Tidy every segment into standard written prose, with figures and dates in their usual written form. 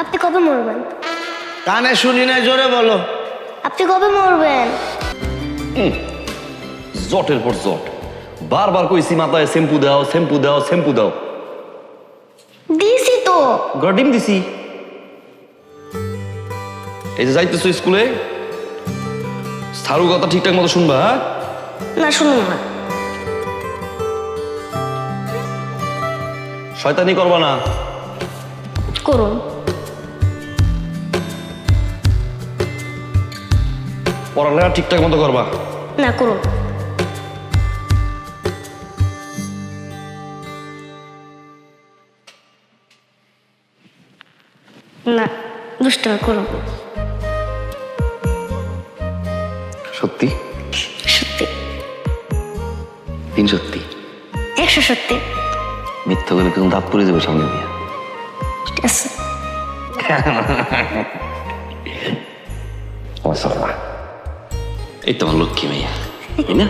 আপনি কবে মরবেন? কানে শুনি না, জোরে বলো। আপনি কবে মরবেন? জটের পর জট, বারবার কইছি মাথায় শ্যাম্পু দাও শ্যাম্পু দাও শ্যাম্পু দাও। দিছি তো। গডিম দিছি। এই যে যাইতেছো স্কুলে, সারু কথা ঠিকঠাক মতো শুনবা। হ্যাঁ, না শুনুন না। শয়তানি করবা না। করুন। পড়ালেখা ঠিকঠাক মতো করবা। না করুন। না দুষ্টামি করুন। সত্যি? সত্যি। 3 সত্যি? 100 সত্যি। মিথ্যা করে কিন্তু দাঁত পড়ে যাবে সামনে দিয়ে। ঠিক আছে। এই তোমার লক্ষ্মী মেয়া, তাই না?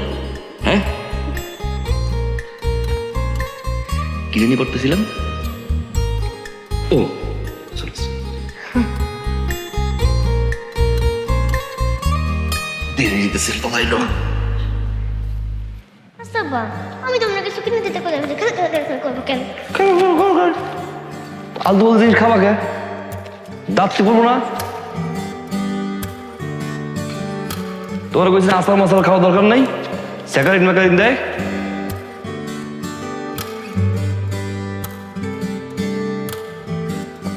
হ্যাঁ, কি জানি করতেছিলাম? ও দেরি দিতেছিল তো ভাইলো। আচ্ছা বা আমি তোমরা কিছু কিনে দিতে করবো কেন? আলতু বলতে জিনিস খাবা কে? দাঁত পড়বো না? তোমার কইছি আসার মশলা খাওয়া দরকার নাই, স্যাকারিন ম্যাকারিন দেয়।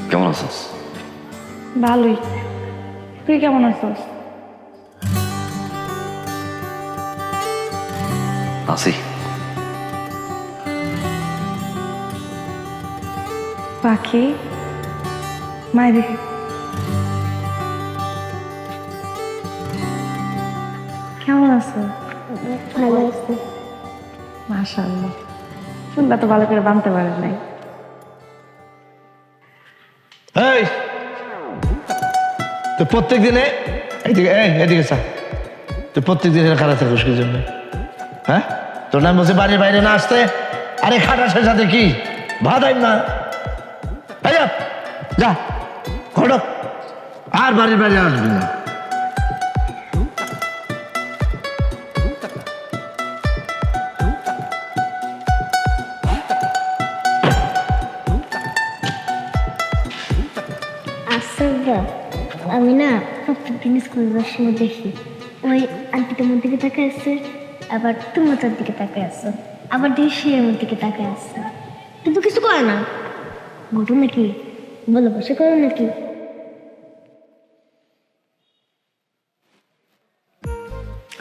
কেমন আছিস? ভালোই। তুই কেমন আছিস? আছি। পাখি মায়ের দেখি কেমন আছো? ভালো আছে। মাশাআল্লাহ, চুলটা তো ভালো করে বাঁধতে পারেন নাই। এই তো প্রত্যেক দিনে এদিকে চা, তুই প্রত্যেক দিনে খারাপ থাকিস কি জন্য? হ্যাঁ, তোর নাম বলছে বাড়ির বাইরে না আসতে। আরে খাটাসের সাথে কি ভাদাই না? এই যা ঘটক, আর বাড়ির বাইরে আসবি না। আচ্ছা আমি না প্রত্যেকদিন স্কুল যাওয়ার সময় দেখি ওই আন্টি তোমার দিকে তাকায় আছে, আবার তুমি তার দিকে তাকায় আছো, আবার দেখি সে আমার দিকে তাকায় আছে, কিন্তু কিছু করে না। ঘটনা নাকি বলো, বসে করো নাকি?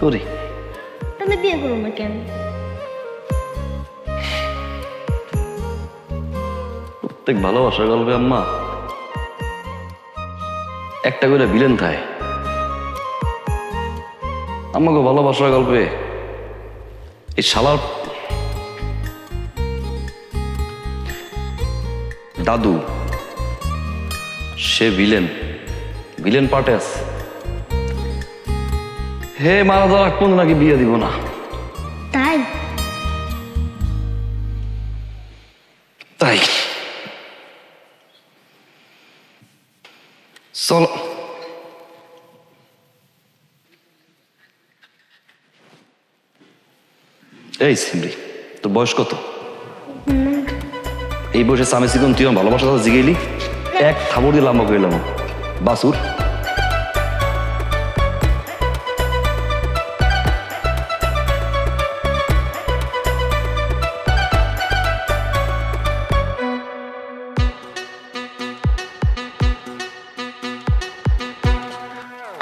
করি। তাহলে বিয়ে করো না কেন? প্রত্যেক ভালোবাসার গল্পে আম্মা একটা করে ভিলেন থাকে। আমাকে ভালোবাসার গল্পে এই শালার দাদু, সে ভিলেন, ভিলেন পার্টে আছে। হে মারা যাওয়ার আগ পর্যন্ত নাকি বিয়ে দিব না। তাই তাই চলো। এই সিমরি, তোর বয়স কত? এই বয়সে স্বামী সিকন তুই আমার ভালোবাসার কথা জিগেলি, এক থাবড় দিয়ে লম্বা করলাম বাসুর।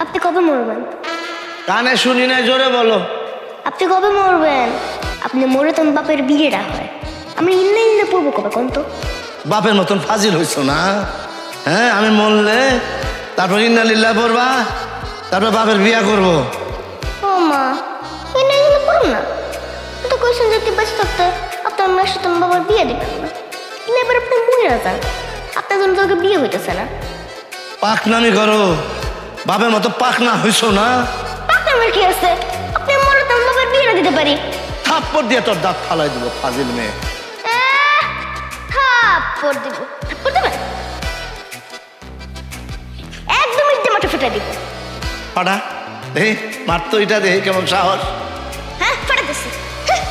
আপনি কবে মরবেন? কানে শুনি না, জোরে বলো। আপনি কবে মরবেন? আপনি মরে তো বাপের বিয়েটা হয়, আমি ইন্না ইন্না পড়বো কবে কোন তো? বাপের মতন ফাজিল হইছো না? হ্যাঁ, আমি মরলে তারপর ইন্নালিল্লাহ পড়বা, তারপর বাপের বিয়া করবো। ও মা, ইন্না ইন্না পড়ুন না। তো কোয়েশ্চেন যদি বেঁচে থাকতে আপনার মেয়ের সাথে আমার বাবার বিয়ে দিবেন না, কিন্তু এবার আপনি মরে যান, আপনার জন্য তোকে বিয়ে হইতেছে না। পাকনামি করো, বাপের মতো পাকনা হইছো না? আপনার কি আছে? আপনি মরে তো আমার বাবার বিয়ে দিতে পারি। থাপ্পড় দিয়ে তোর দাঁত ফালাই দিব, ফাজিল মেয়ে। থাপ্পড় দিব? থাপ্পড় দেবেন? ফুটা দিব। পাটা দে, মারতো এটা দে, কেমন সাহস। হ্যাঁ ফাটাতেছি। হ্যাঁ